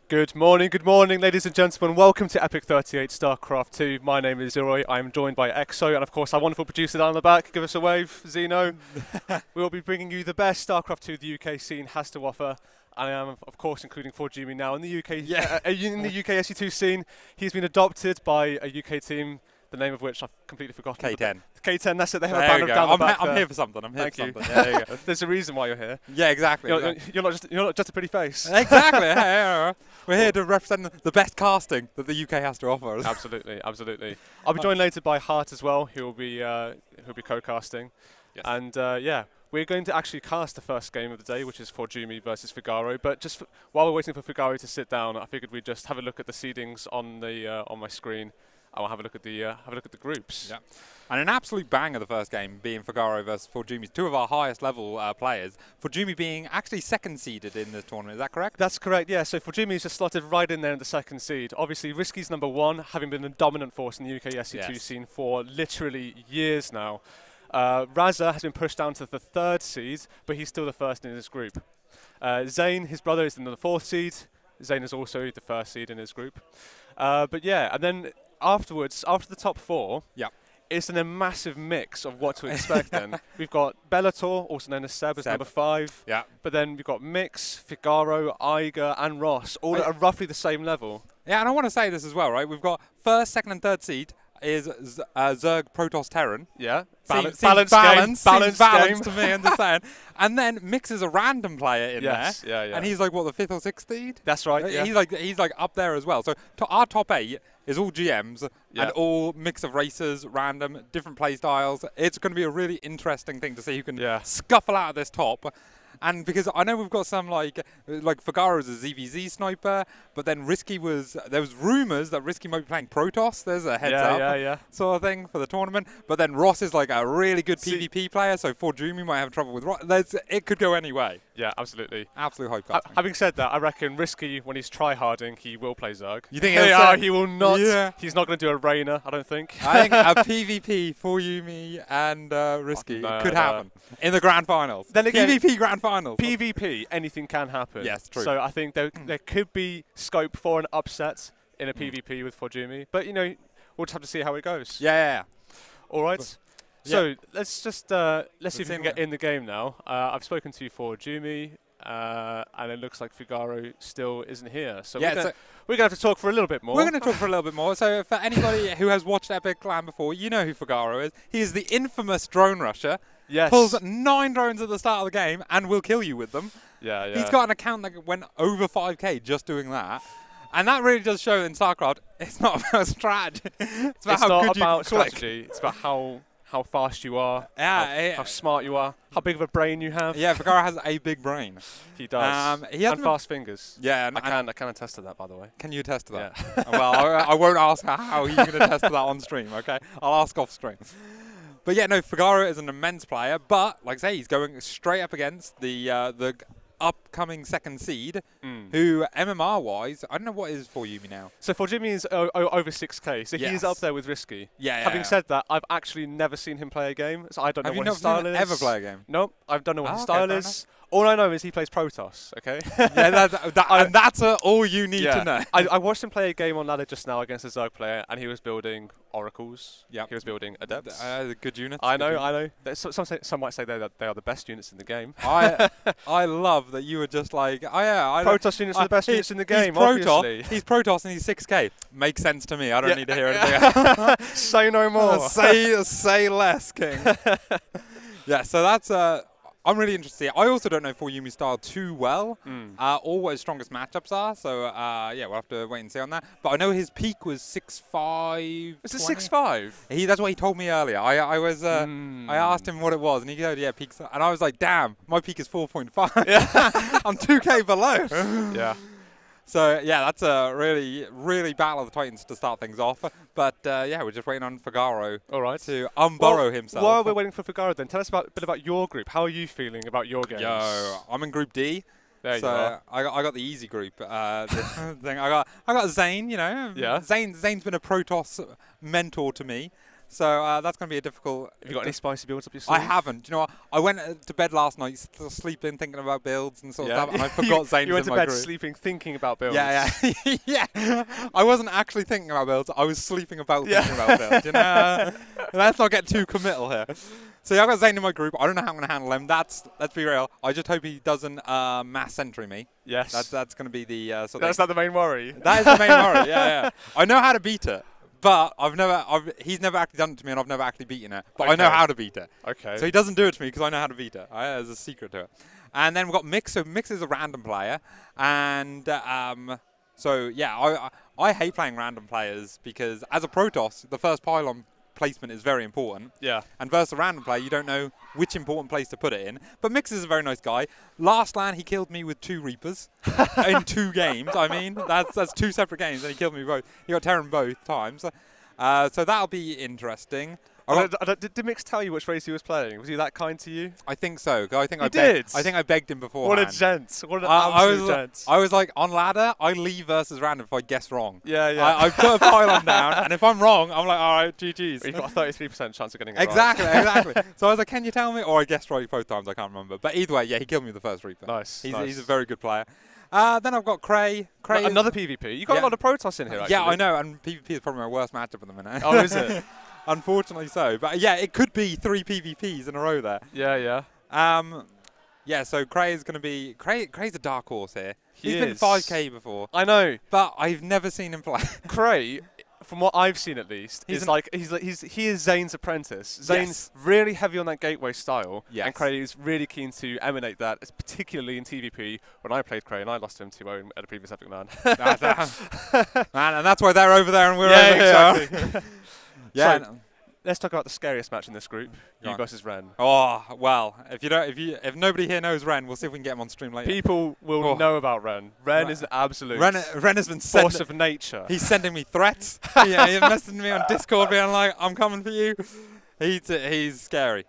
Good morning, ladies and gentlemen. Welcome to EPIC38 Starcraft 2. My name is Zeroy. I'm joined by Exo and, of course, our wonderful producer down the back. Give us a wave, Zeno. We will be bringing you the best Starcraft 2 the UK scene has to offer. I am, of course, including ForJumy now in the UK. In the UK SE2 scene, he's been adopted by a UK team, the name of which I've completely forgotten. K10. K10, that's it. They have a banner down the back. I'm here for something. Thank you. Yeah, there you go. There's a reason why you're here. Yeah, exactly. You're not just a pretty face. Exactly. We're here to represent the best casting that the UK has to offer. Absolutely. I'll be joined later by Hart as well, who'll be co-casting. Yes. And we're going to actually cast the first game of the day, which is ForJumy versus Figaro. But just while we're waiting for Figaro to sit down, I figured we'd just have a look at the seedings on the on my screen. I'll have a look at the groups. Yeah. And an absolute banger the first game being Figaro versus ForJumy, two of our highest level players. ForJumy being actually second seeded in the tournament, is that correct? That's correct, yeah. So ForJumy is just slotted right in there in the second seed. Obviously, Risky's number one, having been a dominant force in the UK SE2 scene for literally years now. Raza has been pushed down to the third seed, but he's still the first in his group. Zane, his brother, is in the fourth seed. Zane is also the first seed in his group. But yeah, and then afterwards, after the top four, it's in a massive mix of what to expect then. We've got Bellator, also known as Seb, as number 5. Yeah. But then we've got Mix, Figaro, Iger, and Ross, all at roughly the same level. Yeah, and I want to say this as well, right? We've got first, second, and third seed is Zerg, Protoss, Terran. Yeah. Balance Game. to me, understand. And then Mix is a random player in there. Yeah. And he's like, what, the 5th or 6th seed? That's right, yeah. He's like up there as well. So our top 8 is all GMs and all mix of racers, random, different play styles. It's going to be a really interesting thing to see who can scuffle out of this top. And because I know we've got some like Figaro is a ZVZ sniper, but then there was rumours that Risky might be playing Protoss. There's a heads up sort of thing for the tournament. But then Ross is like a really good PvP player, so ForJumy might have trouble with Ross. It could go any way. Yeah, absolutely. Absolute hype casting. Having said that, I reckon Risky, when he's try-harding, he will play Zerg. You think he will not? Yeah. He's not going to do a Rainer, I don't think. I think a PvP ForJumy and Risky could happen in the grand finals. Then again, PvP grand finals. PvP, anything can happen. Yes, true. So I think there could be scope for an upset in a PvP with ForJumy. But, we'll just have to see how it goes. Yeah. All right. So let's see if we can get in the game now. I've spoken to ForJumy, and it looks like Figaro still isn't here. So we're going to have to talk for a little bit more. We're going to talk for a little bit more. So for anybody who has watched Epic Clan before, you know who Figaro is. He is the infamous drone rusher. Yes. Pulls 9 drones at the start of the game and will kill you with them. Yeah. He's got an account that went over 5k just doing that. And that really does show in StarCraft, it's not about strategy. It's about how good you strategy. It's about how fast you are, how smart you are, how big of a brain you have. Yeah, Figaro has a big brain. He does. And fast fingers. Yeah, I can attest to that, by the way. Can you attest to that? Yeah. Well, I won't ask how he's going to attest to that on stream, okay? I'll ask off stream. But yeah, no, Figaro is an immense player, but like I say, he's going straight up against the upcoming second seed, who MMR-wise, I don't know what is ForJumy now. So ForJumy is over 6k, so he's up there with Risky. Having said that, I've actually never seen him play a game, so I don't know what his style is. Have you not ever play a game? Nope, I don't know what his style is. All I know is he plays Protoss, okay? And that's all you need to know. I watched him play a game on ladder just now against a Zerg player, and he was building Oracles. Yeah. He was building Adepts. Good units. I know. Some might say that they are the best units in the game. I love that you were just like, Protoss units are the best units in the game, obviously. He's Protoss and he's 6k. Makes sense to me. I don't need to hear anything else. Say no more. Say less, King. Yeah, so that's... I'm really interested. I also don't know ForJumy's style too well, or what his strongest matchups are. So, we'll have to wait and see on that. But I know his peak was 6'5". Is it 6'5"? That's what he told me earlier. I asked him what it was, and he said, peak. And I was like, damn, my peak is 4.5. Yeah. I'm 2k below. Yeah. So, that's a really, really battle of the Titans to start things off. But, we're just waiting on Figaro to unburrow himself. While we're waiting for Figaro, then, tell us a bit about your group. How are you feeling about your games? Yo, I'm in Group D. There you are. I got the easy group thing. I got Zane, Yeah. Zane's been a Protoss mentor to me. So that's going to be a difficult... Have you got any spicy builds up your sleeve? I haven't. Do you know what? I went to bed last night sleeping, thinking about builds and sort of stuff, and I forgot Zane's in my group. You went to bed sleeping, thinking about builds. Yeah. Yeah. I wasn't actually thinking about builds. I was sleeping about thinking about builds. You know? Let's not get too committal here. So yeah, I've got Zane in my group. I don't know how I'm going to handle him. Let's be real. I just hope he doesn't mass entry me. Yes. That's going to be the... That's not the main worry. That is the main worry, yeah. I know how to beat it. But he's never actually done it to me, and I've never actually beaten it. But I know how to beat it. Okay. So he doesn't do it to me because I know how to beat it. There's a secret to it. And then we've got Mix. So Mix is a random player, and so yeah, I hate playing random players because as a Protoss, the first pylon placement is very important. Yeah. And versus a random player, you don't know which important place to put it in. But Mix is a very nice guy. Last LAN, he killed me with 2 Reapers in 2 games. I mean, that's 2 separate games, and he killed me both. He got Terran both times. So that'll be interesting. Did Mix tell you which race he was playing? Was he that kind to you? I think so. I think I begged him beforehand. What a gent! What an absolute gent! I was like, on ladder, I leave versus random if I guess wrong. Yeah. I put a pylon down, and if I'm wrong, I'm like, all right, GG's. You've got a 33% chance of getting it exactly, right. Exactly. So I was like, can you tell me? Or I guessed right both times. I can't remember. But either way, yeah, he killed me with the first Reaper. Nice. He's a very good player. Then I've got Cray. Another PvP. You got a lot of Protoss in here. Actually. Yeah, I know, and PvP is probably my worst matchup at the minute. Oh, is it? Unfortunately so. But yeah, it could be 3 PvPs in a row there. Yeah. Yeah, so Cray is going to be... Cray's a dark horse here. He's been been 5k before. I know. But I've never seen him play. Cray, from what I've seen at least, he is Zane's apprentice. Zane's really heavy on that gateway style, and Cray is really keen to emanate that, particularly in TVP. When I played Cray, and I lost to him 2-0 at a previous Epic LAN. Man, and that's why they're over there and we're over here. Exactly. Yeah. So, let's talk about the scariest match in this group. You versus Ren. Oh well, if nobody here knows Ren, we'll see if we can get him on stream later. People will know about Ren. Ren is an absolute Ren has been force of nature. He's sending me threats. He's messaging me on Discord, being like, "I'm coming for you." He's scary.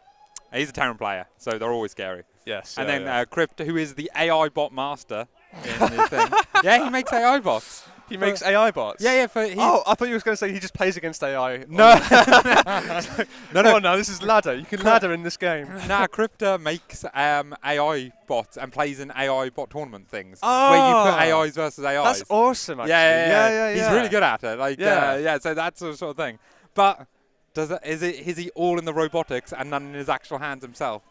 He's a Terran player, so they're always scary. Yes. And then Crypt, who is the AI bot master in his thing. Yeah, he makes AI bots. He makes AI bots? Yeah. I thought you were going to say he just plays against AI. No. No, this is ladder. You can ladder in this game. Nah, Crypta makes AI bots and plays in AI bot tournament things. Where you put AIs versus AIs. That's awesome, actually. Yeah. He's really good at it. So that's the sort of thing. But... Is he all in the robotics and none in his actual hands himself?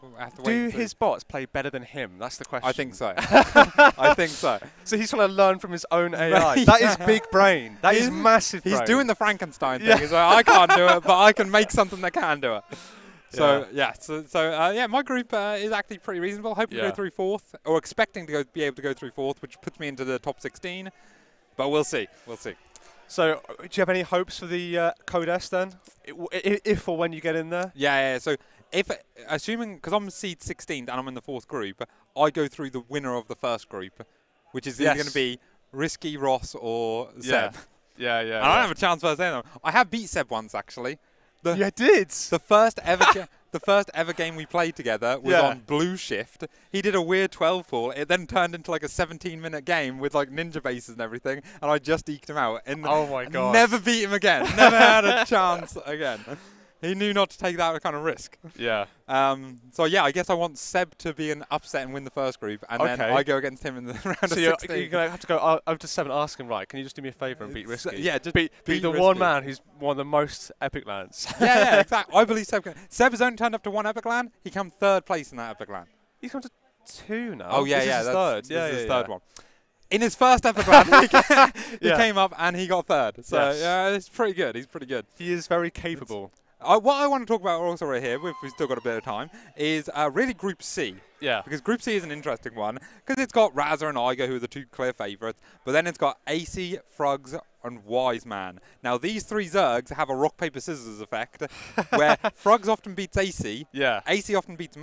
Do his bots play better than him? That's the question. I think so. I think so. So he's trying to learn from his own AI. That is big brain. That is massive brain. He's doing the Frankenstein thing. He's like, I can't do it, but I can make something that can do it. So my group is actually pretty reasonable. Hoping to go through 4th, or expecting to be able to go through 4th, which puts me into the top 16. But we'll see. So, do you have any hopes for the Codes then, if or when you get in there? Yeah. So, assuming, because I'm seed 16th and I'm in the 4th group, I go through the winner of the first group, which is either going to be Risky, Ross, or Seb. Yeah. I don't have a chance versus them. I have beat Seb once actually. You did. The first ever game we played together was on Blue Shift. He did a weird 12 fall. It then turned into like a 17-minute game with like ninja bases and everything, and I just eked him out. And oh my god! Never beat him again. Never had a chance again. He knew not to take that kind of risk. Yeah. So yeah, I guess I want Seb to be an upset and win the first group, and then I go against him in the round of 16. So you're going to have to go over to 7 and ask him, right, can you just do me a favour and beat Risky? Yeah, just beat the Risky. one man who's won of the most Epic LANs. Yeah, exactly. I believe Seb can. Seb has only turned up to 1 Epic LAN. He came 3rd place in that Epic LAN. He's come to 2 now. Oh yeah, this is his third. This is his third one. In his first Epic LAN, he came up and he got 3rd. So yeah, it's pretty good. He's pretty good. He is very capable. What I want to talk about also right here, we've still got a bit of time, is really Group C. Yeah. Because Group C is an interesting one, because it's got Razza and Iger, who are the 2 clear favourites, but then it's got AC, Frugs, and Wise Man. Now, these 3 Zergs have a rock, paper, scissors effect, where Frugs often beats AC, AC often beats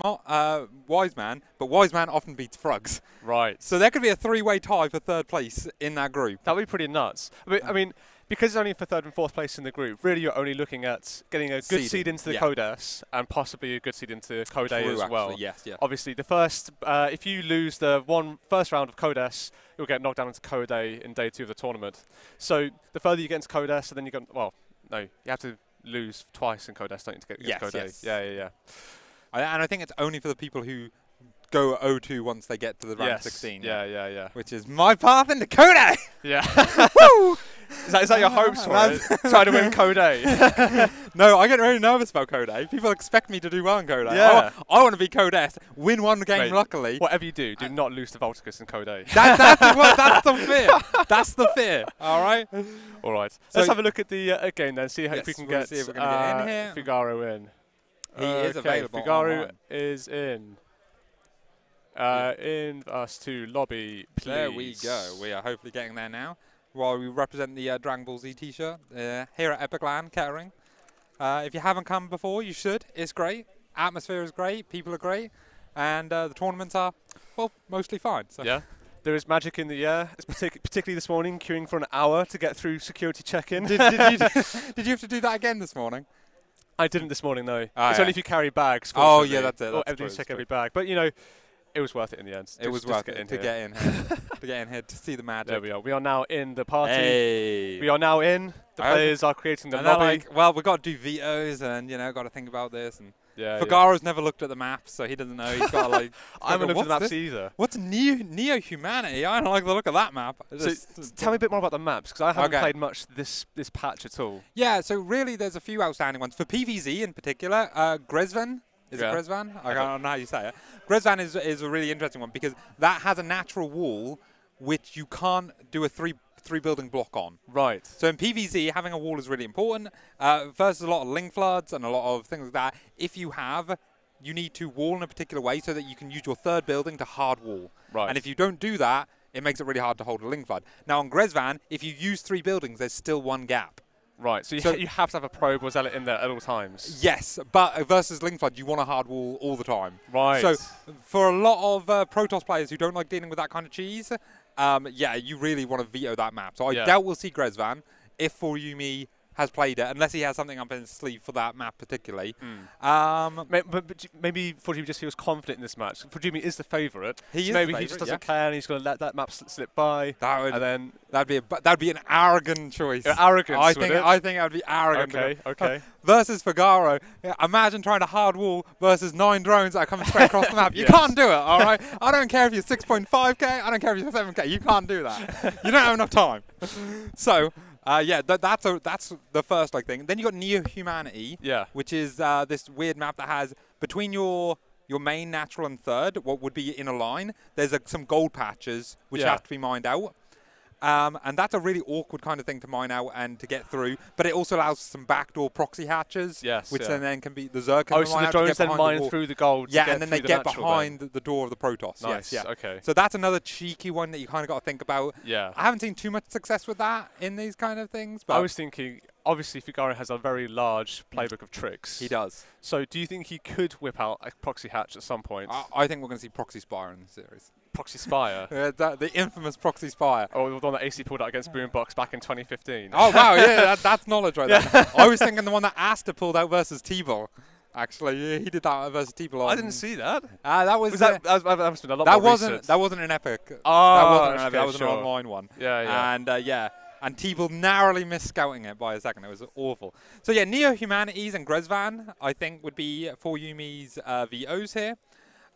Wise Man, but Wise Man often beats Frugs. Right. So there could be a 3-way tie for 3rd place in that group. That would be pretty nuts. I mean, because it's only for 3rd and 4th place in the group, really you're only looking at getting a good seed into the Codes and possibly a good seed into Code A as well. Yes. Obviously, the first, if you lose the first round of Codes, you'll get knocked down into Code A in day 2 of the tournament. So the further you get into Codes, and then you go, well, no, you have to lose twice in Codes, don't you, to get yes, Code yes. Yeah. And I think it's only for the people who go 0-2 once they get to the round 16. Yeah. Which is my path into Code. Yeah. Woo! Is that your hopes for it? Trying to win Code A? No, I get really nervous about Code A. People expect me to do well in Code A. Yeah. I want to be Code S, win one game luckily. Whatever you do not lose to Volticus in Code A. That's the fear. That's the fear. All right? All right. So let's have a look at the game then, see if we can get, if we're gonna get in here. Figaro in. He is available. Figaro online. is in. In us to lobby, please. There we go. We are hopefully getting there now. While we represent the Dragon Ball Z t-shirt here at EPIC Kettering. If you haven't come before, you should. It's great. Atmosphere is great. People are great. And the tournaments are, well, mostly fine. So. Yeah. There is magic in the air, particularly this morning, queuing for an hour to get through security check-in. Did you have to do that again this morning? I didn't this morning, no. Oh, it's only if you carry bags. Oh, yeah, that's it. Everything's check every bag. But, you know, it was worth it in the end. It was worth it to get in here. To get in here to see the magic. There we are. We are now in the party. Hey. We are now in. The players are creating the lobby. Like, well, we've got to do vetoes and, you know, got to think about this. And Figaro's never looked at the map, so he doesn't know. He's got to, like... I haven't looked at the maps either. What's Neo-Humanity? I don't like the look of that map. So tell me a bit more about the maps, because I haven't played much this patch at all. Yeah, so really there's a few outstanding ones. For PVZ in particular, Grezvan. Is it Grezvan? I don't know how you say it. Grezvan is a really interesting one because that has a natural wall which you can't do a three building block on. Right. So in PVZ, having a wall is really important. First, there's a lot of link floods and a lot of things like that. If you need to wall in a particular way so that you can use your third building to hard wall. Right. And if you don't do that, it makes it really hard to hold a link flood. Now on Grezvan, if you use 3 buildings, there's still 1 gap. Right, so you have to have a probe or zealot in there at all times. Yes, but versus link flood, you want a hard wall all the time. Right. So for a lot of Protoss players who don't like dealing with that kind of cheese, yeah, you really want to veto that map. So I doubt we'll see Grezvan if ForJumy has played it, unless he has something up in his sleeve for that map particularly. But maybe ForJumy just feels confident in this match. ForJumy is the favourite. Maybe he just doesn't care and he's going to let that map slip by. That'd be an arrogant choice. Arrogance, I think that would be arrogant. Okay. Versus Figaro, imagine trying to hard wall versus 9 drones that are coming straight across the map. You can't do it, all right? I don't care if you're 6.5k. I don't care if you're 7k. You can't do that. You don't have enough time. So. Yeah, that's the first thing. Then you got Neo-Humanity, which is this weird map that has between your main, natural, and third, what would be in a line. There's some gold patches which have to be mined out, and that's a really awkward kind of thing to mine out and to get through. But it also allows some backdoor proxy hatches, which then can be the Zerg. So the drones then mine through the gold. Yeah, and then they get behind the door of the Protoss. Nice. Yes, okay. So that's another cheeky one that you kind of got to think about. Yeah. I haven't seen too much success with that in these kind of things. But I was thinking, obviously, Figaro has a very large playbook of tricks. He does. So do you think he could whip out a proxy hatch at some point? I think we're going to see Proxy Spire in the series. Proxy Spire? The infamous Proxy Spire. Oh, the one that AC pulled out against Boombox back in 2015. Oh, wow, yeah, that's knowledge right there. I was thinking the one that Asta pulled out versus T-Ball. Actually, he did that versus T-Ball. I didn't see that. That must have been a lot more recent. That wasn't an EPIC. Oh, that was an online one. Yeah. And T-Ball narrowly missed scouting it by a second. It was awful. So yeah, Neo-Humanities and Grezvan, I think, would be ForJumy's VOs here.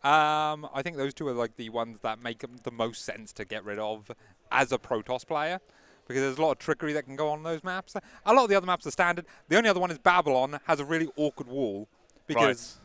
I think those two are the ones that make the most sense to get rid of as a Protoss player, because there's a lot of trickery that can go on those maps. A lot of the other maps are standard. The only other one is Babylon, has a really awkward wall, because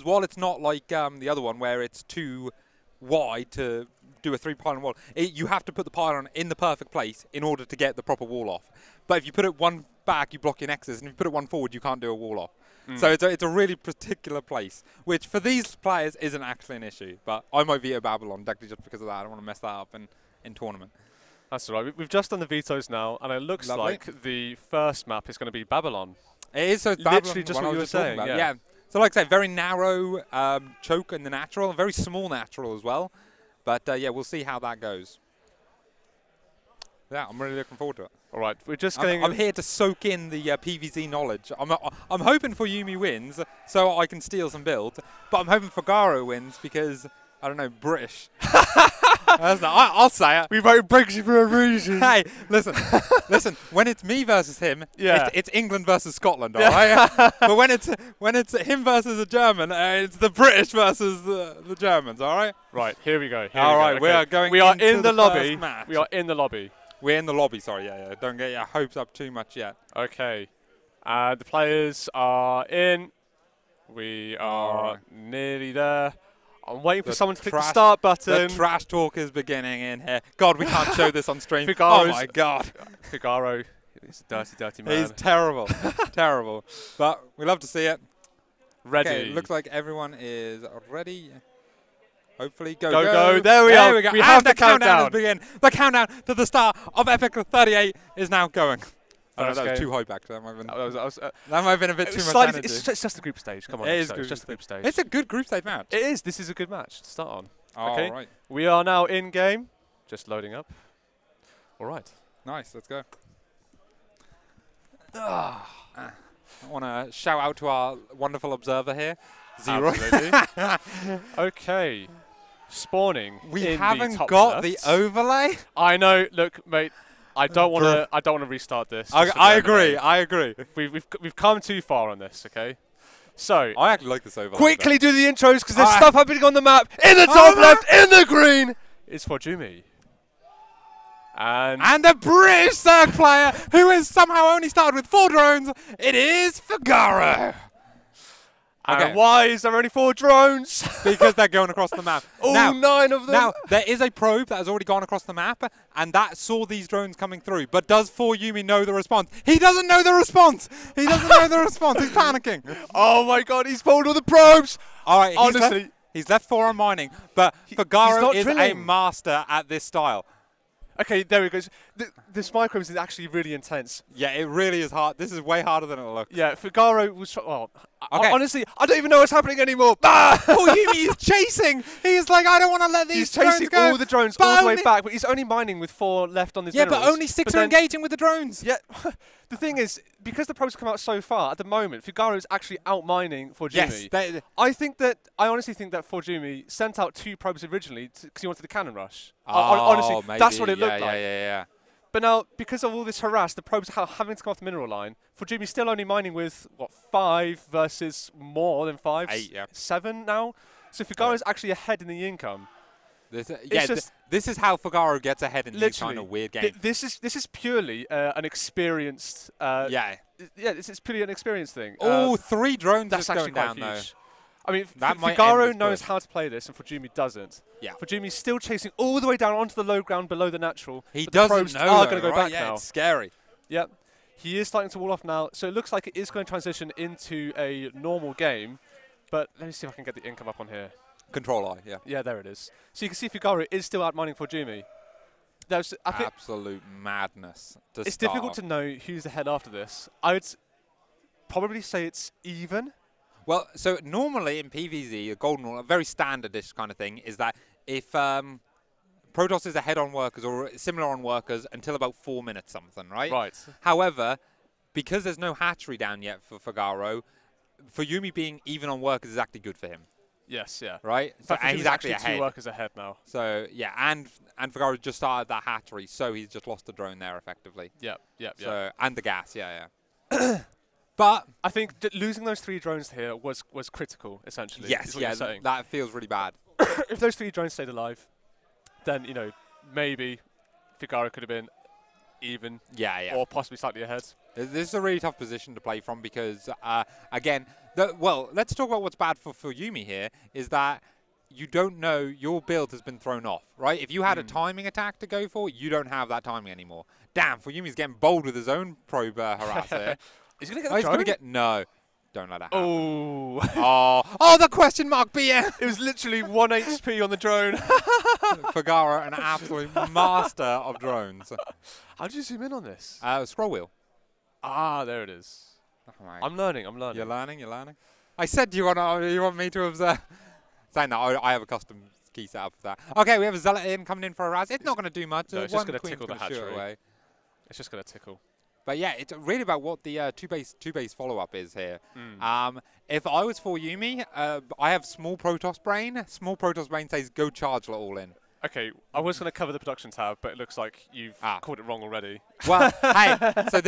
while it's not like the other one where it's too wide to do a 3-pylon wall, you have to put the pylon in the perfect place in order to get the proper wall off. But if you put it one back, you block your nexus, and if you put it one forward, you can't do a wall off. So it's a really particular place, which for these players isn't actually an issue. But I might veto Babylon directly just because of that. I don't want to mess that up in tournament. That's all right. We've just done the vetoes now, and it looks like the first map is going to be Babylon. It is, so it's literally just what you were saying. Yeah. So like I say, very narrow choke in the natural, very small natural as well. But yeah, we'll see how that goes. Yeah, I'm really looking forward to it. All right, we're just going. I'm here to soak in the PVZ knowledge. I'm hoping ForJumy wins so I can steal some builds, but I'm hoping Figaro wins because I don't know, British. I'll say it. We wrote Brexit for a reason. Hey, listen. When it's me versus him, it's England versus Scotland, all right? But when it's him versus a German, it's the British versus the Germans, all right? Right, here we go. All right, we are going. We are in the lobby. We are in the lobby. We're in the lobby. Sorry, yeah. Don't get your hopes up too much yet. Okay, the players are in. We are nearly there. I'm waiting for someone to click the start button. The trash talk is beginning in here. God, we can't show this on stream. Oh my God. Figaro, he's a dirty man. He's terrible. Terrible. But we love to see it. Ready. Okay, looks like everyone is ready. Hopefully, go. There we are. We have the countdown. The countdown to the start of EPIC38 is now going. Oh, no, that was too high back. That might have been a bit too much energy. It's just the group stage. Come on. It's just the group stage. It's a good group stage match. It is. This is a good match to start on. Okay. Right. We are now in game. Just loading up. All right. Nice. Let's go. I want to shout out to our wonderful observer here, Zero. Okay. Spawning. We haven't got the overlay. I know. Look, mate. I don't want to restart this. I agree. We've come too far on this. Okay. So I actually like this overlay. Quickly do the intros because there's stuff happening on the map. In the top left, in the green, is ForJumy. And the British Circ player who has somehow only started with 4 drones. It is Figaro. And why is there only 4 drones? Because they're going across the map. All 9 of them. Now, there is a probe that has already gone across the map, and that saw these drones coming through. But does ForJumy know the response? He doesn't know the response. He doesn't know the response. He's panicking. Oh, my God. He's pulled all the probes. All right. Honestly. He's left 4 on mining, but Figaro is a master at this style. Okay, there he goes. This microbes is actually really intense. Yeah, it really is hard. This is way harder than it looks. Yeah, Figaro was... Well, honestly, I don't even know what's happening anymore. ForJumy is chasing. He's like, I don't want to let these drones go. He's chasing all the drones all the way back, but he's only mining with 4 left on his minerals. But only 6 are engaging with the drones. Yeah, the thing is, because the probes have come out so far, at the moment, Figaro is actually out-mining ForJumy. Yes. I honestly think that ForJumy sent out 2 probes originally because he wanted the cannon rush. Oh, honestly, maybe. That's what it looked like. Yeah. But now, because of all this harass, the probes are having to come off the mineral line. ForJumy's still only mining with, 5 versus more than 5? 8, yeah. 7 now? So Figaro's actually ahead in the income. This is how Figaro gets ahead in these kind of weird games. This is purely an experienced... this is purely an experienced thing. 3 drones that's just actually going quite down, huge. though. I mean, Figaro knows how to play this, and ForJumy doesn't. Yeah. ForJumy's still chasing all the way down onto the low ground below the natural. He doesn't know, are going to go back now. It's scary. Yep. He is starting to wall off now, so it looks like it is going to transition into a normal game. But let me see if I can get the income up on here. Control I, yeah. Yeah, there it is. So you can see Figaro is still outmining ForJumy. Absolute madness. It's difficult to know who's ahead after this. I would probably say it's even. Well, so normally in PvZ, a golden rule, a very standardish kind of thing, is that if Protoss is ahead on workers or similar on workers until about 4 minutes something, right? Right. However, because there's no hatchery down yet for Figaro, ForJumy being even on workers is actually good for him. Yes, yeah. Right? And he's actually ahead. 2 workers ahead now. So, yeah, and Figaro just started that hatchery, so he's just lost the drone there effectively. Yep. So, and the gas, yeah. But I think losing those 3 drones here was critical, essentially. Yes, that feels really bad. If those 3 drones stayed alive, then, maybe Figaro could have been even. Yeah. Or possibly slightly ahead. This is a really tough position to play from because, again, let's talk about what's bad for ForJumy here, is that you don't know your build has been thrown off, right? If you had a timing attack to go for, you don't have that timing anymore. Damn, ForJumy's getting bold with his own probe harass here. He's going to get the drone? He's going to get... No. Don't let that happen. Oh, the question mark BM. It was literally 1 HP on the drone. Figaro, an absolute master of drones. How did you zoom in on this? Scroll wheel. There it is. Oh, I'm learning. You're learning? I said you want me to observe. Saying that, I have a custom key set up for that. Okay, we have a Zealot coming in for a Raz. It's not going to do much. No, it's just going to tickle the hatchery. It's just going to tickle. But yeah, it's really about what the two base follow-up is here. If I was ForJumy, I have small Protoss brain. Small Protoss brain says go charge all in. Okay, I was going to cover the production tab, but it looks like you've called it wrong already. Well, hey, so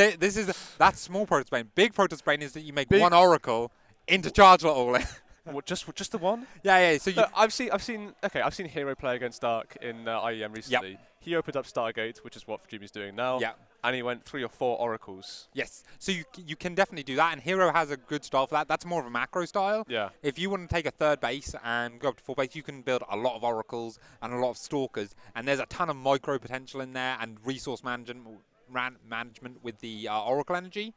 that's small Protoss Brain. Big Protoss Brain is that you make one Oracle into Charge Lot all in. What, just the one? Yeah. So no, I've seen Hero play against Dark in IEM recently. Yep. He opened up Stargate, which is what ForJumy's doing now. Yeah. And he went 3 or 4 oracles. Yes. So you can definitely do that, and Hero has a good style for that. That's more of a macro style. Yeah. If you want to take a 3rd base and go up to 4 base, you can build a lot of oracles and a lot of stalkers, and there's a ton of micro potential in there and resource management with the oracle energy,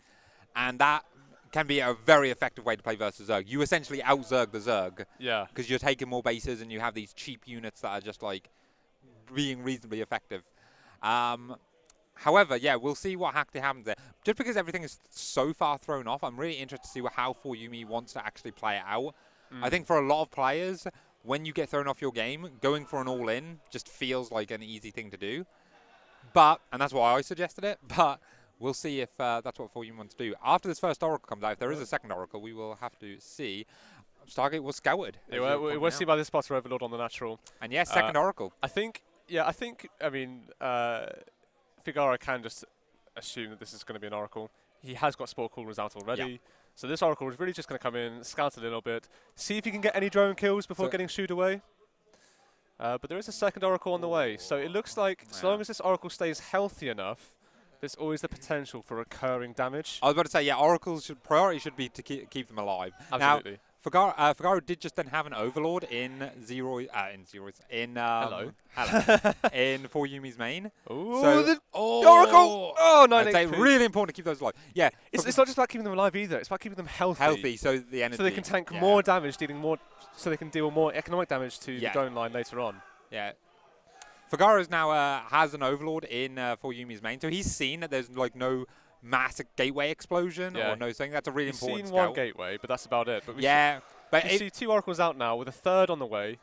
and that can be a very effective way to play versus Zerg. You essentially out-Zerg the Zerg. Yeah. Because you're taking more bases and you have these cheap units that are just like being reasonably effective. However, yeah, we'll see what actually happens there. Just because everything is so far thrown off, I'm really interested to see how ForJumy wants to actually play it out. I think for a lot of players, when you get thrown off your game, going for an all-in just feels like an easy thing to do. And that's why I suggested it, but we'll see if that's what ForJumy wants to do. After this first Oracle comes out, if there is a second Oracle, we will have to see. Stargate was scouted. Yeah, we'll see by this Spotter Overlord on the natural. And yes, second Oracle. I mean, Figaro can just assume that this is going to be an Oracle. He has got Spore Coolers out already. Yeah. So this Oracle is really just going to come in, scout a little bit, see if he can get any drone kills before getting shooed away. But there is a second Oracle on the way. So it looks like as long as this Oracle stays healthy enough, there's always the potential for recurring damage. I was about to say, yeah, Oracle's priority should be to keep them alive. Absolutely. Now, Figaro did just then have an Overlord in ForJumy's main. Ooh, so the Oracle! Oh, 9 It's really important to keep those alive. Yeah, it's not just about keeping them alive either. It's about keeping them healthy. So the energy. So they can tank more damage, so they can deal more economic damage to the drone line later on. Yeah. Figaro's now has an Overlord in ForJumy's main, so he's seen that there's like no massive gateway explosion or no thing. That's a really important scout. We've seen one gateway, but that's about it. But we see 2 Oracles out now with a 3rd on the way.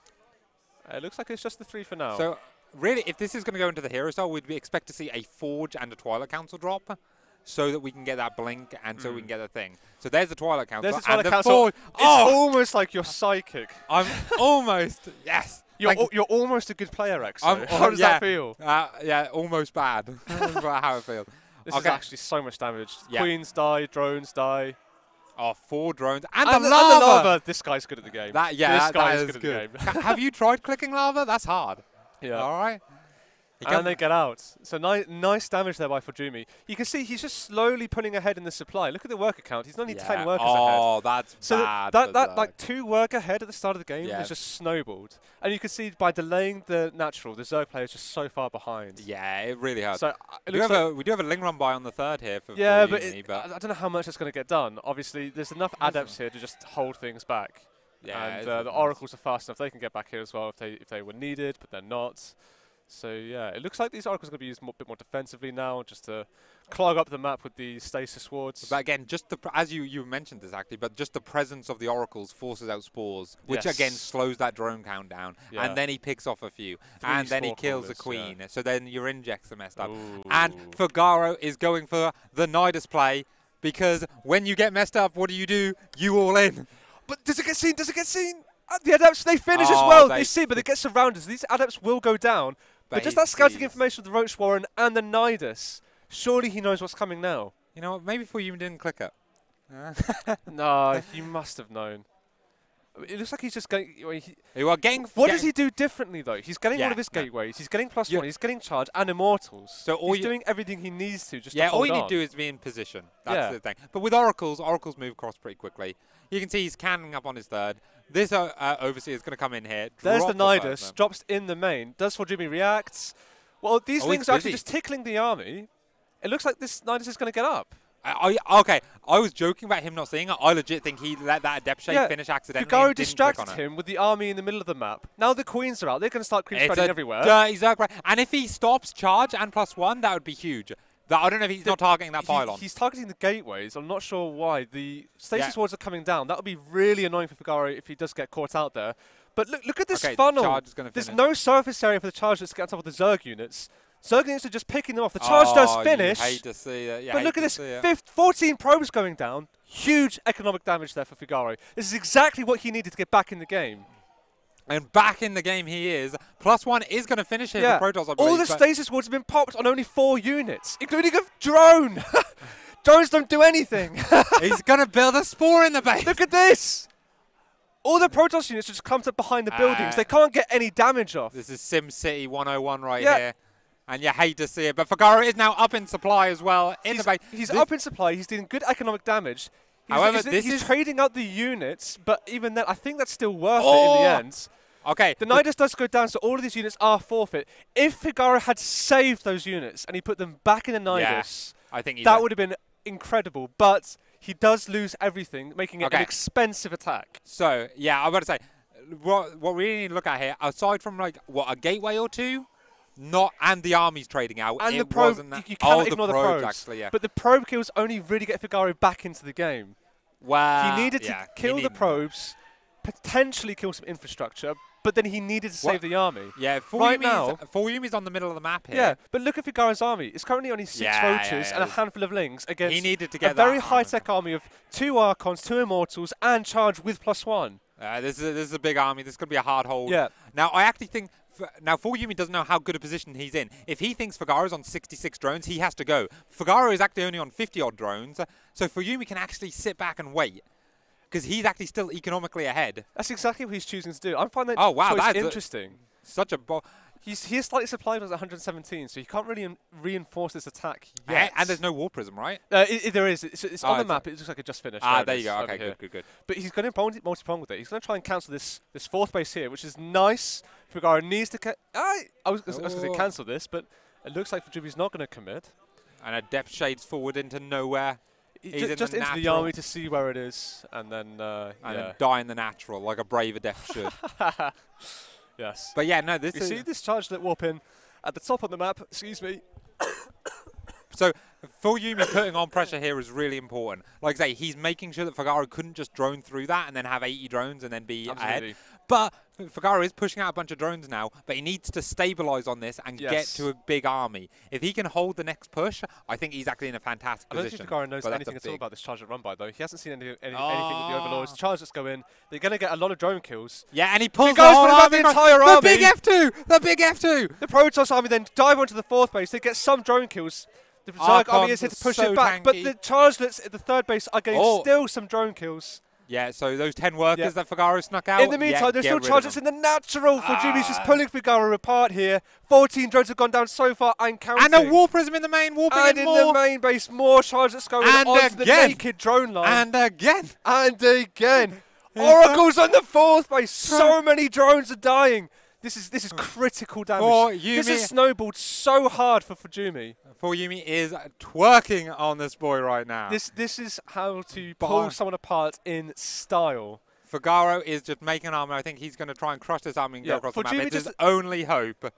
It looks like it's just the 3 for now. So really, if this is going to go into the hero style, we'd expect to see a Forge and a Twilight Council drop, so that we can get that blink and so we can get the thing. So there's the Twilight Council. There's the Twilight Council. It's almost like you're psychic. I'm almost yes. You're almost a good player, X. How does that feel? Yeah, almost bad. That's how it feels. This is actually so much damage. Queens die, drones die. Oh, 4 drones. And the lava! This guy's good at the game. This guy is good at the game. Have you tried clicking lava? That's hard. Yeah. All right. And they get out. So nice damage there by ForJumy. You can see he's just slowly pulling ahead in the supply. Look at the worker count. He's only 10 workers ahead. Oh, that's bad. So that like 2 work ahead at the start of the game is just snowballed. And you can see by delaying the natural, the Zerg player is just so far behind. Yeah, it really hurts. So we do have a Ling Run by on the 3rd here for ForJumy, but I don't know how much it's going to get done. Obviously, there's enough adepts here to just hold things back. Yeah, and the Oracles are fast enough. They can get back here as well if they were needed, but they're not. So yeah, it looks like these Oracles are going to be used a bit more defensively now, just to clog up the map with the stasis wards. But again, just as you mentioned this actually, but just the presence of the Oracles forces out spores, which again slows that drone count down. Yeah. And then he picks off a few, and then he kills a queen. Yeah. So then your injects are messed up. Ooh. And Figaro is going for the Nidus play, because when you get messed up, what do? You all in. But does it get seen? Does it get seen? The adepts, they finish as well. They see, but they get surrounded. So these adepts will go down. But just that scouting information with the Roach Warren and the Nidus, surely he knows what's coming now. You know what? Maybe ForJumy didn't click it. No, he must have known. It looks like he's just going. What does he do differently though? He's getting all of his gateways. He's getting +1. He's getting charge and immortals. So he's doing everything he needs to just to hold all you on. need to do is be in position. That's the thing. But with Oracles move across pretty quickly. You can see he's canning up on his 3rd. This Overseer is going to come in here. There's the Nidus, drops in the main. Does ForJumy react? Well, these things are actually just tickling the army. It looks like this Nidus is going to get up. Okay, I was joking about him not seeing it. I legit think he let that Adept Shape finish accidentally. Figaro distracted him with the army in the middle of the map. Now the Queens are out. They're going to start creep spreading everywhere. And if he stops charge and +1, that would be huge. I don't know if he's not targeting that pylon. He's targeting the gateways. I'm not sure why. The stasis wards are coming down. That would be really annoying for Figaro if he does get caught out there. But look at this funnel. There's no surface area for the charge that's getting on top of the Zerg units. Zerg units are just picking them off. The charge does finish. You hate to see it. But look at this. 14 probes going down. Huge economic damage there for Figaro. This is exactly what he needed to get back in the game. And back in the game he is. +1 is going to finish here for Protoss, I believe. All the stasis wards have been popped on only 4 units, including a drone. Drones don't do anything. He's going to build a spore in the base. Look at this. All the Protoss units just clumped up behind the buildings. They can't get any damage off. This is SimCity 101 right here. And you hate to see it. But Figaro is now up in supply as well in the base. He's up in supply. He's doing good economic damage. However, he's trading out the units, but even then, I think that's still worth it in the end. Okay. The Nidus does go down, so all of these units are forfeit. If Figaro had saved those units and he put them back in the Nidus, I think that would have been incredible. But he does lose everything, making it an expensive attack. So, yeah, I'm about to say, what we really need to look at here, aside from, like, a gateway or two, and the army's trading out. And the probe, you cannot ignore the probes. Actually, But the probe kills only really get Figaro back into the game. Wow. He needed to kill the probes, potentially kill some infrastructure, but then he needed to save the army. Yeah, ForJumy's on the middle of the map here. Yeah, but look at Figaro's army. It's currently only 6 roaches and a handful of lings against he needed to get a very high-tech army of 2 Archons, 2 Immortals, and charged with +1. This is a big army. This is going to be a hard hold. Yeah. Now, I actually think... Now, ForJumy doesn't know how good a position he's in. If he thinks Figaro's on 66 drones, he has to go. Figaro is actually only on 50-odd drones, so ForJumy can actually sit back and wait, because he's actually still economically ahead. That's exactly what he's choosing to do. I find that choice interesting. Such a... He is slightly supplied with 117, so he can't really reinforce this attack yet. And there's no war prism, right? There is. It's on the map. It looks like it just finished. There you go. Okay, good. But he's going to multi-prong with it. He's going to try and cancel this 4th base here, which is nice. Figaro needs to... I was going to say cancel this, but it looks like ForJumy's not going to commit. And a depth shades forward into nowhere. Just into the army to see where it is, and then... then die in the natural, like a brave adept should. Yes. But yeah, no, this is... You see this charge-lit warp in at the top of the map, excuse me. So, ForJumy putting on pressure here is really important. Like I say, he's making sure that Figaro couldn't just drone through that and then have 80 drones and then be ahead. But Figaro is pushing out a bunch of drones now, but he needs to stabilize on this and get to a big army. If he can hold the next push, I think he's actually in a fantastic position. I don't think Figaro knows anything at all about this charge at run by, though. He hasn't seen anything with the Overlords. Charge let's go in. They're going to get a lot of drone kills. Yeah, and he pulls the entire army. The big F2! The big F2! The Protoss army then dive onto the 4th base. They get some drone kills. The Zerg army is here to push it back, but the Chargelets at the 3rd base are getting still some drone kills. Yeah, so those 10 workers that Figaro snuck out. In the meantime, there's still Chargelets in the natural. ForJumy's just pulling Figaro apart here. 14 drones have gone down so far and counting. And a war prism in the main, warping in more. And in the main base, more Chargelets going onto the naked drone line. And again. And again. Oracle's on the 4th base. So many drones are dying. This is critical damage. This has snowballed so hard for ForJumy. ForJumy is twerking on this boy right now. This is how to pull someone apart in style. Figaro is just making an army. I think he's going to try and crush this army and go across the map. It's his only hope.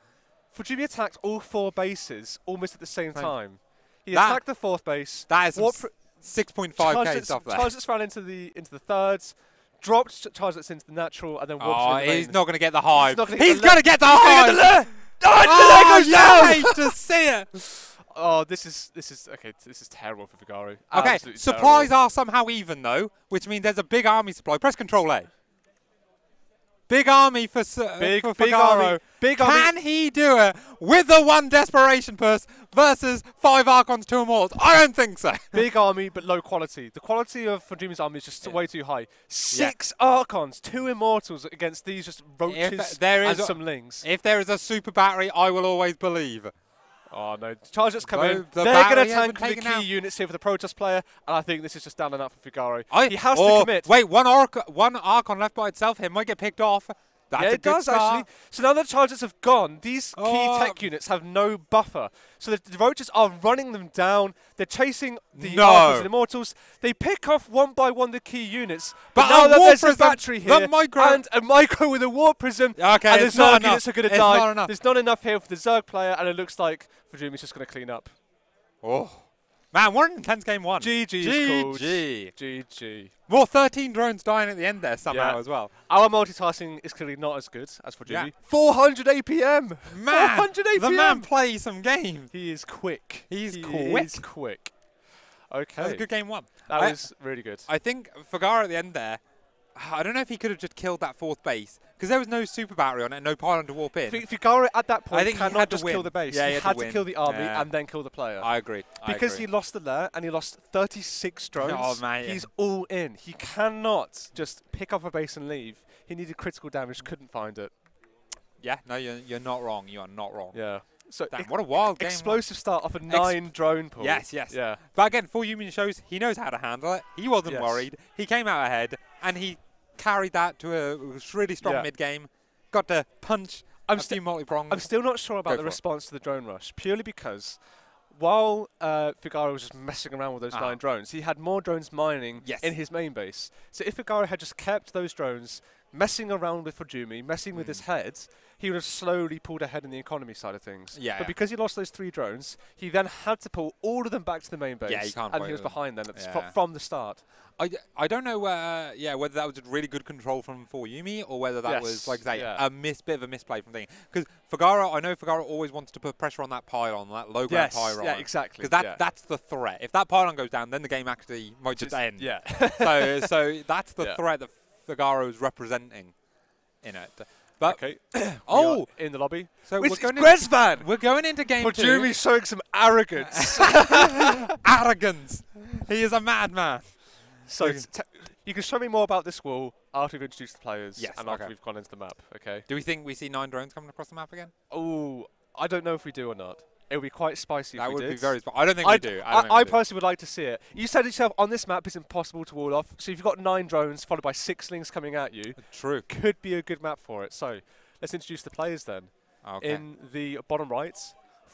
ForJumy attacked all 4 bases almost at the same time. He attacked the 4th base. That is 6.5k stuff there. Chargelets ran into the 3rds. Dropped Chargelets into the natural and then warped he's not going to get the hive. He's going to get the hive. The goes down. I hate to see it. Oh, this is okay. This is terrible for Figaro. Okay, supplies are somehow even though, which means there's a big army supply. Press Control A. Big army for Figaro. Can he do it with the 1 desperation push versus 5 Archons, 2 Immortals? I don't think so. Big army, but low quality. The quality of ForJumy's army is just way too high. 6 Archons, 2 Immortals against these just roaches and some lings. If there is a super battery, I will always believe. Oh no, Chargelets come in. They're going to tank the key units here for the Protoss player, and I think this is just down and out for Figaro. He has to commit. Wait, one Archon left by itself here might get picked off. That's it does actually. So now that Chargelets have gone, these key tech units have no buffer. So the roaches are running them down. They're chasing the Archons and Immortals. They pick off one by one the key units. But now that there's a battery here and a micro with a war prism, and the Zerg units are going to die. There's not enough here for the Zerg player, and it looks like ForJumy's just going to clean up. Man, what an intense game 1. GG. Well, 13 drones dying at the end there somehow as well. Our multitasking is clearly not as good as ForJumy. 400 APM! Man, 400 APM! The man plays some games. He is quick. He's quick. Okay. That was a good game 1. That was really good. I think Figaro at the end there, I don't know if he could have just killed that 4th base, because there was no super battery on it and no pylon to warp in. Figaro at that point I think cannot just kill the base. Yeah, he had to kill the army and then kill the player. I agree. Because he lost the lair and he lost 36 drones, he's all in. He cannot just pick up a base and leave. He needed critical damage, couldn't find it. Yeah, no, you're not wrong. You are not wrong. Yeah. So damn, what a wild game. Explosive start off a 9 drone pool. Yes, yes. Yeah. But again, ForJumy shows he knows how to handle it. He wasn't worried. He came out ahead and he carried that to a really strong mid game. Got to punch a few multi-prongs. I'm still not sure about the response to the drone rush, purely because while Figaro was just messing around with those 9 drones, he had more drones mining in his main base. So if Figaro had just kept those drones messing around with ForJumy, messing with his head, he would have slowly pulled ahead in the economy side of things. Yeah, but because he lost those 3 drones, he then had to pull all of them back to the main base. Yeah, he can't and he was behind then from the start. I don't know whether that was a really good control from ForJumy or whether that was, like I say, bit of a misplay from thing. Because I know Figaro always wants to put pressure on that pylon, that low ground pylon. Yeah, exactly. Because that's the threat. If that pylon goes down, then the game actually might just end. Yeah. so that's the threat that Figaro is representing in it. But in the lobby. So it's Grezvan! We're going into game 2. ForJumy's showing some arrogance. Arrogance. He is a madman. So you can show me more about this wall after we've introduced the players and after we've gone into the map, okay? Do we think we see 9 drones coming across the map again? Oh, I don't know if we do or not. It would be quite spicy if we did. That would be very spicy. I don't think we do. I personally would like to see it. You said yourself, on this map, it's impossible to wall off. So if you've got 9 drones followed by 6 slings coming at you, true, could be a good map for it. So let's introduce the players then. Okay. In the bottom right,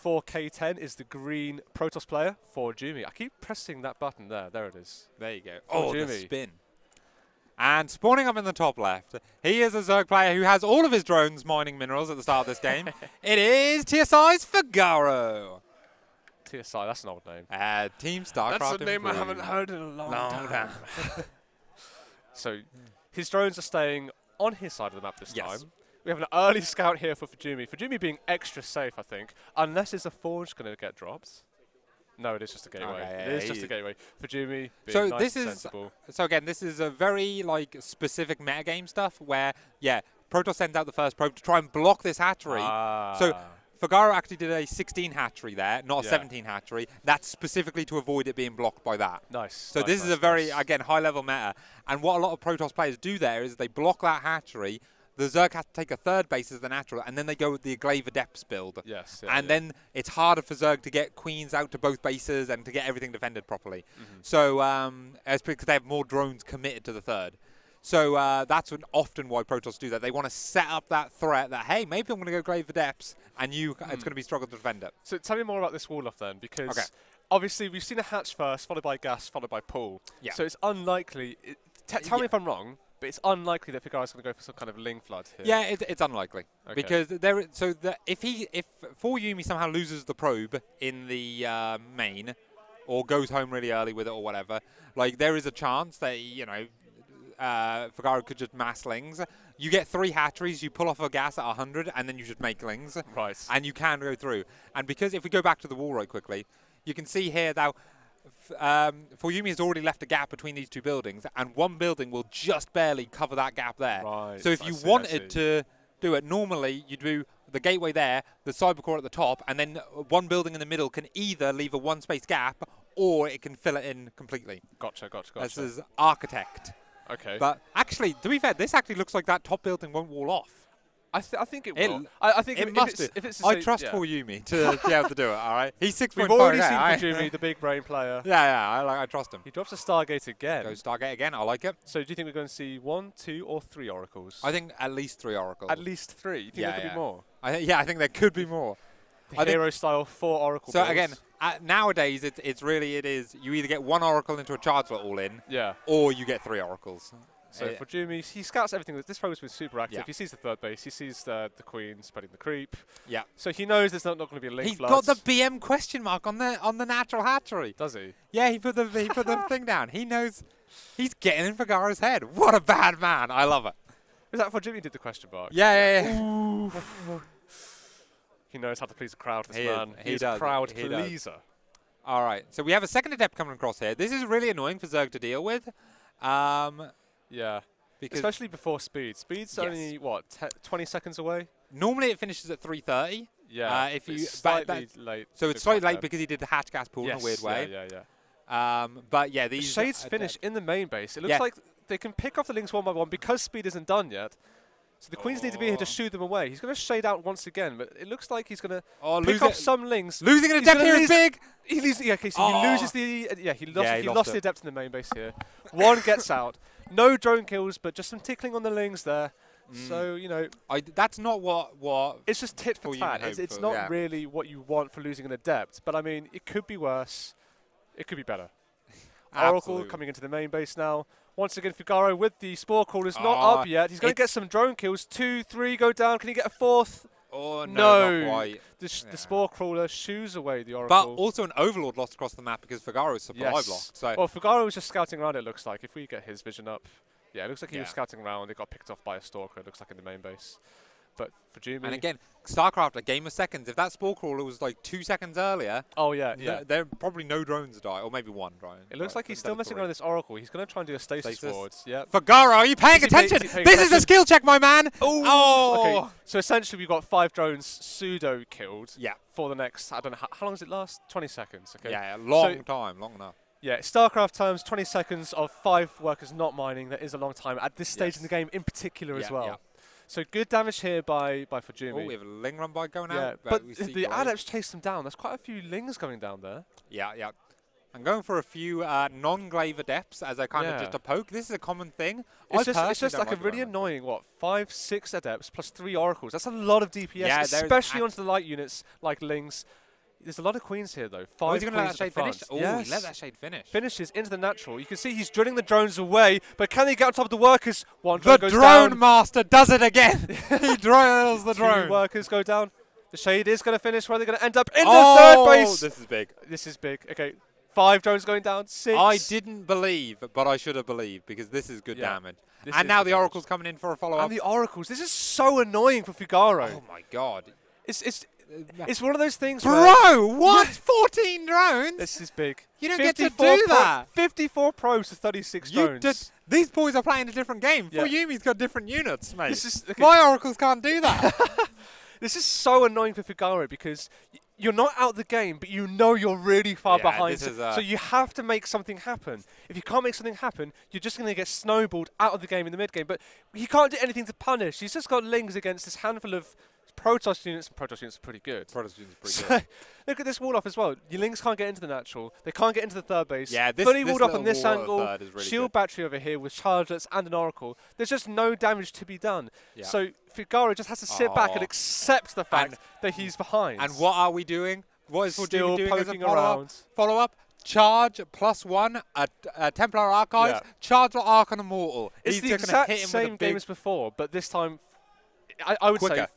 4K10 is the green Protoss player, ForJumy. I keep pressing that button there. There it is. There you go. Oh, the spin. And spawning up in the top left, he is a Zerg player who has all of his drones mining minerals at the start of this game. It is TSI's Figaro. TSI, that's an old name. Team Starcraft. That's a name I haven't heard in a long time. So his drones are staying on his side of the map this time. We have an early scout here for ForJumy. ForJumy being extra safe, I think, unless it's a Forge going to get dropped. No, it is just a gateway. Okay, it is just a gateway. ForJumy being nice and sensible. So again, this is a very specific metagame stuff where, Protoss sends out the first probe to try and block this hatchery. So Figaro actually did a 16 hatchery there, not a 17 hatchery. That's specifically to avoid it being blocked by that. Nice. So this is a very, again, high-level meta. And what a lot of Protoss players do there is they block that hatchery. The Zerg has to take a 3rd base as the natural, and then they go with the Glaive Adepts build. Yes. And then it's harder for Zerg to get queens out to both bases and to get everything defended properly. So it's because they have more drones committed to the 3rd. So that's often why Protoss do that. They want to set up that threat that, hey, maybe I'm going to go Glaive Adepts, and it's going to be struggling to defend it. So tell me more about this wall off then, because obviously we've seen a hatch first, followed by gas, followed by pool. Yeah. So it's unlikely. Tell me if I'm wrong. But it's unlikely that Figaro's going to go for some kind of Ling Flood here. Yeah, it's unlikely because if ForJumy somehow loses the probe in the main, or goes home really early with it or whatever, there is a chance that Figaro could just mass Lings. You get 3 hatcheries, you pull off a gas at 100, and then you just make Lings. Right. And you can go through. And because if we go back to the wall right quickly, you can see here now. ForJumy has already left a gap between these 2 buildings, and 1 building will just barely cover that gap there. Right. So if you wanted to do it, normally you do the gateway there, the cybercore at the top, and then 1 building in the middle can either leave a 1-space gap, or it can fill it in completely. Gotcha. This is Architect. Okay. But actually, to be fair, this actually looks like that top building won't wall off. I think it will. I think it must. I trust ForJumy to be able to do it. All right, he's 6.5. We've already seen ForJumy, the big brain player. I trust him. He drops a Stargate again. Goes Stargate again. I like it. So do you think we're going to see 1, 2, or 3 oracles? I think at least 3 oracles. At least 3. You think there could be more? I think there could be more. Hero style 4 oracle. So again, nowadays it is you either get 1 oracle into a charge slot all in, or you get 3 oracles. So ForJumy, he scouts everything. This program's been super active. He sees the 3rd base. He sees the queen spreading the creep. Yeah. So he knows there's not going to be a Ling Flood. He's got the BM question mark on the natural hatchery. Does he? Yeah, he put the thing down. He knows. He's getting in Figaro's head. What a bad man. I love it. Is that ForJumy did the question mark? Yeah. He knows how to please the crowd, this man. He's a crowd pleaser. All right. So we have a second adept coming across here. This is really annoying for Zerg to deal with. Yeah. Because especially before speed. Speed's only, what, 20 seconds away? Normally it finishes at 3:30. Yeah, if you slightly late. So it's slightly late because he did the hatch gas pool in a weird way. Yeah. But yeah, these shades finish in the main base. It looks like they can pick off the links one by one because speed isn't done yet. So the Queens need to be here to shoo them away. He's going to shade out once again, but it looks like he's going to pick off some links. Losing an adept here is big. He loses. Yeah, okay, so he loses the. He lost the adept in the main base here. One gets out. No drone kills, but just some tickling on the lings there. So, you know, that's not what it's just tit for tat. It's not really what you want for losing an adept. But I mean, it could be worse. It could be better. Oracle coming into the main base now. Once again, Figaro with the Spore Crawlers not up yet. He's going to get some drone kills. 2, 3 go down. Can he get a fourth? Oh, no, not quite. The Spore Crawler shoos away the Oracle. But also an Overlord lost across the map because Figaro's supply blocked. So. Well, Figaro was just scouting around, it looks like. If we get his vision up. Yeah, it looks like he was scouting around. It got picked off by a Stalker, it looks like, in the main base. But ForJumy. And again, Starcraft, a game of seconds. If that Spore Crawler was like 2 seconds earlier, there probably no drones die, or maybe one drone. It looks like he's still messing around with this Oracle. He's going to try and do a stasis forwards. Yeah. Figaro, are you paying attention? This is a skill check, my man. Oh. Okay. So essentially, we've got 5 drones pseudo killed. Yeah. For the next, I don't know, how long does it last? 20 seconds. Okay. Yeah, long time, long enough. Yeah, StarCraft times 20 seconds of 5 workers not mining. That is a long time at this stage in the game, in particular as well. Yeah. So good damage here by ForJumy. Oh, we have a Ling run by going out. But the Adepts chase them down. There's quite a few Lings going down there. Yeah. I'm going for a few non-glaive Adepts as a kind of just a poke. This is a common thing. It's just like a really annoying, 5, 6 Adepts plus 3 Oracles. That's a lot of DPS, especially onto the light units like Lings. There's a lot of Queens here, though. 5 is he going to let that shade finish? Oh, he let that shade finish. Finishes into the natural. You can see he's drilling the drones away, but can they get on top of the workers? One drone goes down. The drone master does it again. He drills the drone. 2 workers go down. The shade is going to finish. Where are they going to end up? In the third base. This is big. This is big. Okay, 5 drones going down. 6. I didn't believe, but I should have believed because this is good damage. And now the Oracle's coming in for a follow-up. And the Oracles. This is so annoying for Figaro. Oh, my God. It's one of those things where... what? 14 drones? This is big. You don't get to do that. 54 pros to 36 drones. These boys are playing a different game. ForJumy's got different units, mate. Okay. My Oracles can't do that. This is so annoying for Figaro because you're not out the game, but you know you're really far behind. So you have to make something happen. If you can't make something happen, you're just going to get snowballed out of the game in the mid-game. But he can't do anything to punish. He's just got Lings against this handful of Protoss units, and Protoss units are pretty good. Protoss units are pretty good. Look at this wall off as well. Your Lings can't get into the natural. They can't get into the third base. Yeah, fully walled off on this angle. Really shield battery over here with chargelets and an Oracle. There's just no damage to be done. Yeah. So Figaro just has to sit back and accept the fact that he's behind. And what are we doing? What is ForJumy doing poking around? Follow-up. Charge +1 at Templar Archives. Charge Archon Immortal. It's the exact same game as before, but this time I would say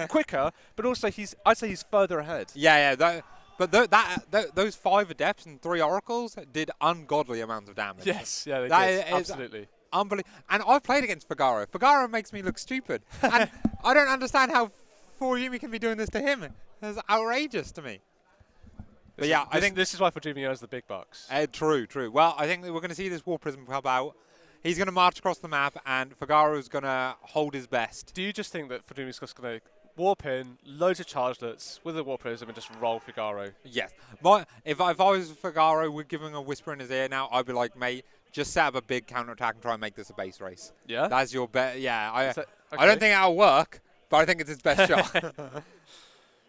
quicker, but also I'd say he's further ahead. Yeah. Those 5 Adepts and 3 Oracles did ungodly amounts of damage. Yes, yeah, they did. Absolutely. Unbelievable. And I've played against Figaro. Figaro makes me look stupid. And I don't understand how ForJumy can be doing this to him. It's outrageous to me. But I think this is why ForJumy earns the big bucks. True. Well, I think that we're going to see this War Prism come out. He's going to march across the map, and Figaro's going to hold his best. Do you just think that ForJumy's just going to warp in, loads of chargelets with a War Prism and just roll Figaro? Yes. If I was Figaro, we're giving a whisper in his ear now, I'd be like, mate, just set up a big counterattack and try and make this a base race. Yeah? That's your bet. Yeah. I don't think that'll work, but I think it's his best shot.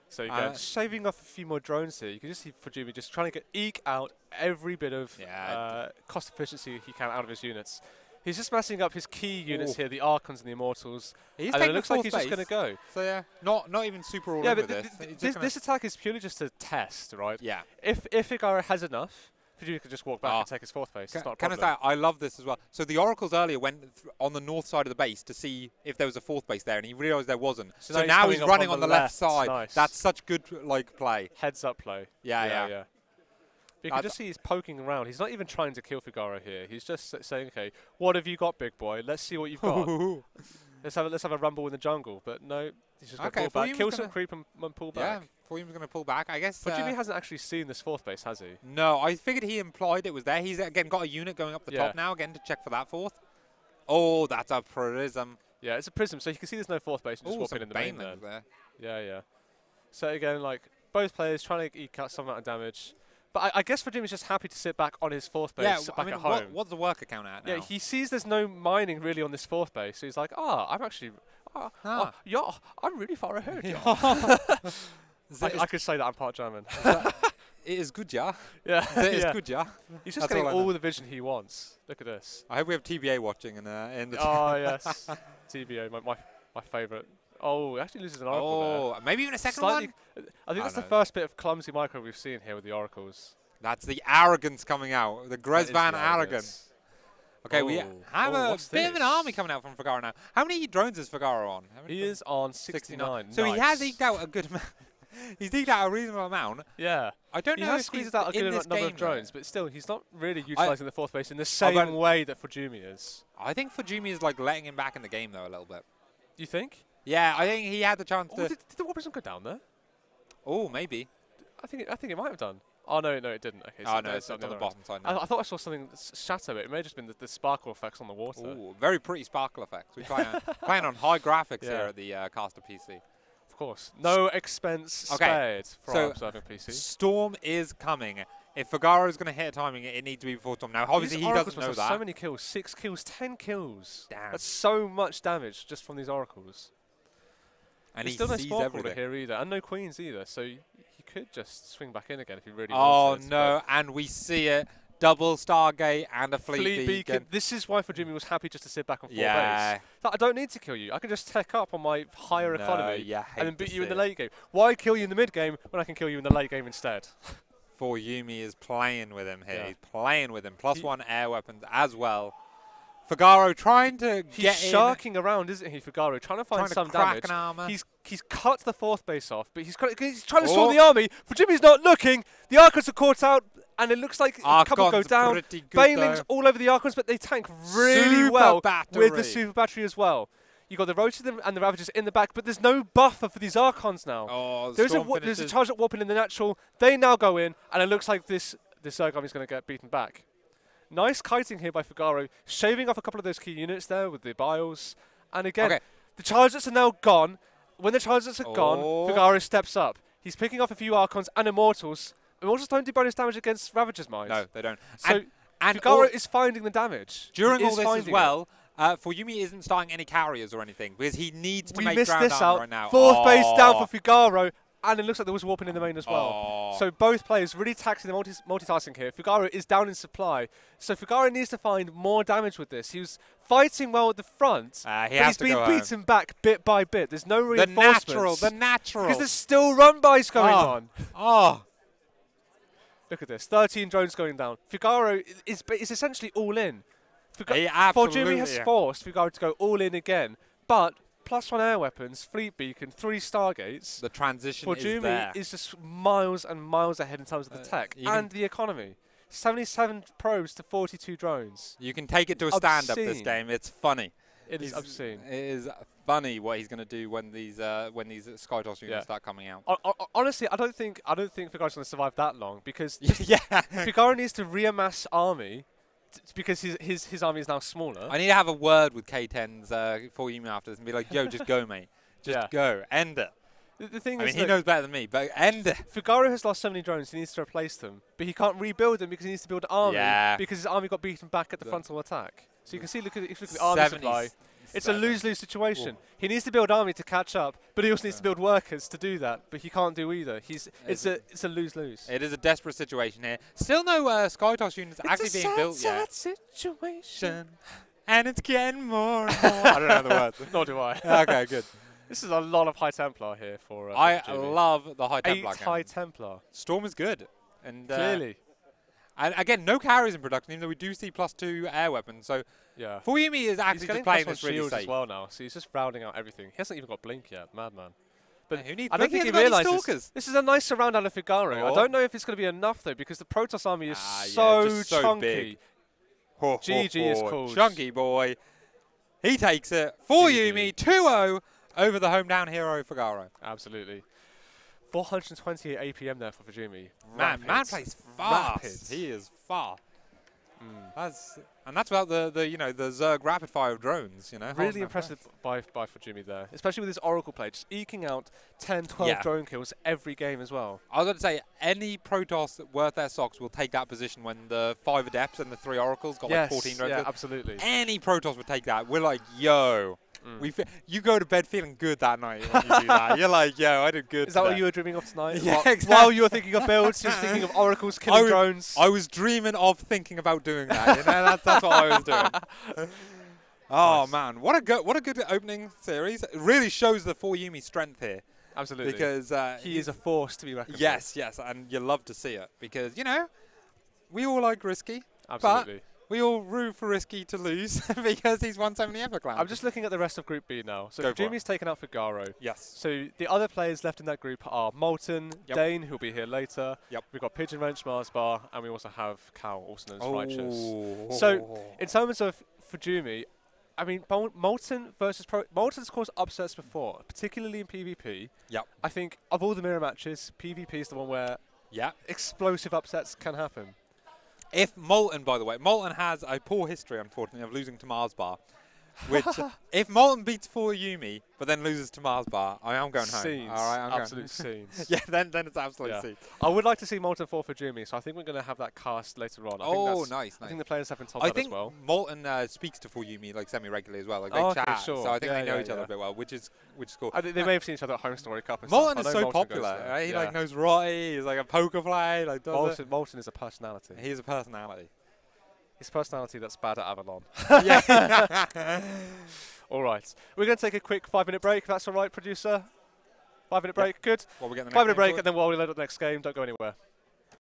So again, shaving off a few more drones here. You can just see ForJumy just trying to eke out every bit of cost efficiency he can out of his units. He's just messing up his key units here, the Archons and the Immortals. And it looks like he's just going to go. So yeah, not even super all in with this. This attack is purely just a test, right? Yeah. If Figaro has enough, ForJumy can just walk back and take his 4th base. It's not a problem. Can I say, I love this as well. So the Oracles earlier went on the north side of the base to see if there was a 4th base there, and he realised there wasn't. So now he's running on the left side. Nice. That's such good play. Heads up play. Yeah. You can just see he's poking around. He's not even trying to kill Figaro here. He's just saying, okay, what have you got, big boy? Let's see what you've got. let's have a rumble in the jungle. But no, he's just going to pull back. Kill some creep and pull back. Yeah, ForJumy's going to pull back. I guess. But ForJumy hasn't actually seen this 4th base, has he? No, I figured he implied it was there. He's again got a unit going up the top now again to check for that 4th. Oh, that's a prism. Yeah, it's a prism, so you can see there's no fourth base. Just walk in the main there. Yeah. So again, like both players trying to eke out some amount of damage. But I guess ForJumy's just happy to sit back on his fourth base, sit back at home. What's the worker count at now? Yeah, he sees there's no mining really on this fourth base, so he's like, I'm actually, yeah, I'm really far ahead. Yeah. I could say that I'm part German. It is good, yeah. Yeah, it is good, yeah. He's just getting all the vision he wants. Look at this. I hope we have TBA watching in the. Oh yes, TBA, my favourite. Oh, he actually loses an oracle there. Maybe even a second one? I think that's the first bit of clumsy micro we've seen here with the oracles. That's the arrogance coming out. The Grezvan arrogance. Okay, we have a bit of an army coming out from Figaro now. How many drones is Figaro on? He is on 69. So he has eked out a good amount. He's eked out a reasonable amount. Yeah. I don't know if he's squeezed out a good number of drones, but still, he's not really utilising the fourth base in the same way that ForJumy is. I think ForJumy is like letting him back in the game, though, a little bit. You think? Yeah, I think he had the chance to... Did the Warprism go down there? Oh, maybe. I think it might have done. Oh, no, it didn't. Okay, so no, it's on the bottom side now. I thought I saw something shatter it. It may have just been the sparkle effects on the water. Ooh, very pretty sparkle effects. We're playing on high graphics here at the Caster PC. Of course. No expense spared for our observing PC. Storm is coming. If Figaro is going to hit a timing, it needs to be before Storm. Now, obviously, he doesn't know that. So many kills. 6 kills, 10 kills. Damn. That's so much damage just from these oracles. And there's still no Spawn Crawler here either, and no Queens either, so he could just swing back in again if he really wanted. Oh, no, and we see it. Double Stargate and a Fleet Beacon. This is why ForJumy was happy just to sit back on 4 base. So I don't need to kill you. I can just tech up on my higher economy and then beat you in the late game. Why kill you in the mid game when I can kill you in the late game instead? ForJumy is playing with him here. He's playing with him. +1 air weapons as well. Figaro trying to get in. He's sharking around, isn't he, Figaro? Trying to find some damage. He's cut the fourth base off, but he's trying to storm the army. ForJumy's not looking. The Archons are caught out, and it looks like a couple go down. Bailing's all over the Archons, but they tank really well with the super battery as well. You got the Roaches and the Ravagers in the back, but there's no buffer for these Archons now. Oh, there's a charge at Warping in the natural. They now go in, and it looks like this Zerg army is going to get beaten back. Nice kiting here by Figaro, shaving off a couple of those key units there with the Biles. And again, the Chargers are now gone. When the Chargers are gone, Figaro steps up. He's picking off a few Archons and Immortals. Immortals don't do bonus damage against Ravagers' mines. No, they don't. So and Figaro is finding the damage. During all this as well, ForJumy isn't starting any carriers or anything because he needs to make ground armor right now. Fourth base down for Figaro. And it looks like there was warping in the main as well. So both players really taxing the multitasking here. Figaro is down in supply. So Figaro needs to find more damage with this. He was fighting well at the front, but he's been beaten back bit by bit. There's no reinforcements. The natural. Because there's still run-bys going on. Look at this. 13 drones going down. Figaro is essentially all in. ForJumy has forced Figaro to go all in again. But +1 air weapons, Fleet Beacon, 3 Stargates. The transition ForJumy is just miles and miles ahead in terms of the tech and the economy. 77 probes to 42 drones. You can take it to a stand-up this game. It's funny. It is obscene. It is funny what he's going to do when these Skytoss units start coming out. Honestly, I don't think Figaro's going to survive that long because Figaro needs to reamass army. Because his army is now smaller. I need to have a word with K10's ForJumy after this and be like, yo, just go, mate. Just go. End it. The thing is, he knows better than me, but end it. Figaro has lost so many drones, he needs to replace them. But he can't rebuild them because he needs to build an army because his army got beaten back at the frontal attack. So you can see, look at the army supply. It's a lose-lose situation. He needs to build army to catch up, but he also needs to build workers to do that. But he can't do either. It's a lose-lose. It is a desperate situation here. Still no Skytoss units actually being built yet. It's a sad situation. And it's getting more and more. I don't know the words. Nor do I. Okay, good. This is a lot of High Templar here for I love the High Templar. 8 High Templar. Storm is good. And clearly. And again, no carriers in production, even though we do see +2 air weapons. So ForJumy is actually just playing this really safe as well now. So he's just rounding out everything. He hasn't even got Blink yet, madman. But I don't think he realises this is a nice surround out of Figaro. I don't know if it's going to be enough though, because the Protoss army is so chunky. GG is called. Chunky boy. He takes it. ForJumy 2-0 over the hometown hero Figaro. Absolutely. 428 APM there for ForJumy. Man plays fast. He is fast. And that's about the Zerg rapid fire of drones. Really impressive by ForJumy there, especially with his Oracle play, just eking out 10, 12 drone kills every game as well. I was going to say, any Protoss worth their socks will take that position when the 5 Adepts and the 3 Oracles got like 14 drone kills. Yeah, absolutely. Any Protoss would take that. We're like, yo. You go to bed feeling good that night when you do that. You're like, yo, I did good. Is that what you were dreaming of tonight? Yeah, exactly. While you were thinking of builds, you were thinking of Oracles killing drones. I was dreaming of thinking about doing that. That's what I was doing. Oh man, what a good opening series. It really shows the ForJumy strength here. Absolutely. Because he is a force to be reckoned with. Yes, and you love to see it because we all like Risky. Absolutely. But we all root for Risky to lose because he's won so many Epic Lands. I'm just looking at the rest of Group B now. So ForJumy's taken out Figaro. Yes. So the other players left in that group are Molten, Dane, who'll be here later. Yep. We've got Pigeon Wrench, Mars Bar, and we also have Cal, also known as Righteous. So in terms of ForJumy, I mean, Molten versus Molten's caused upsets before, particularly in PvP. Yep. I think of all the mirror matches, PvP is the one where explosive upsets can happen. If Molten, by the way, Molten has a poor history, unfortunately, of losing to Mars Bar. Which, if Molten beats ForJumy, but then loses to Mars Bar, I am going home. Scenes. All right, absolute scenes. Yeah, then it's absolute scenes. I would like to see Molten for ForJumy, so I think we're going to have that cast later on. Nice. I think the players have been told that as well. Molten speaks to ForJumy like semi-regularly as well. Like they chat, sure. So I think they know each other a bit well, which is cool. They may have seen each other at Home Story Cup and Molten stuff. is so popular. Right? He like knows Rotty. He's like a poker player. Like Molten is a personality. He's a personality. His personality that's bad at Avalon. Yeah. All right. We're going to take a quick 5-minute break, if that's all right, producer. 5-minute break, good. Well, 5-minute break, and then while we load up the next game, don't go anywhere.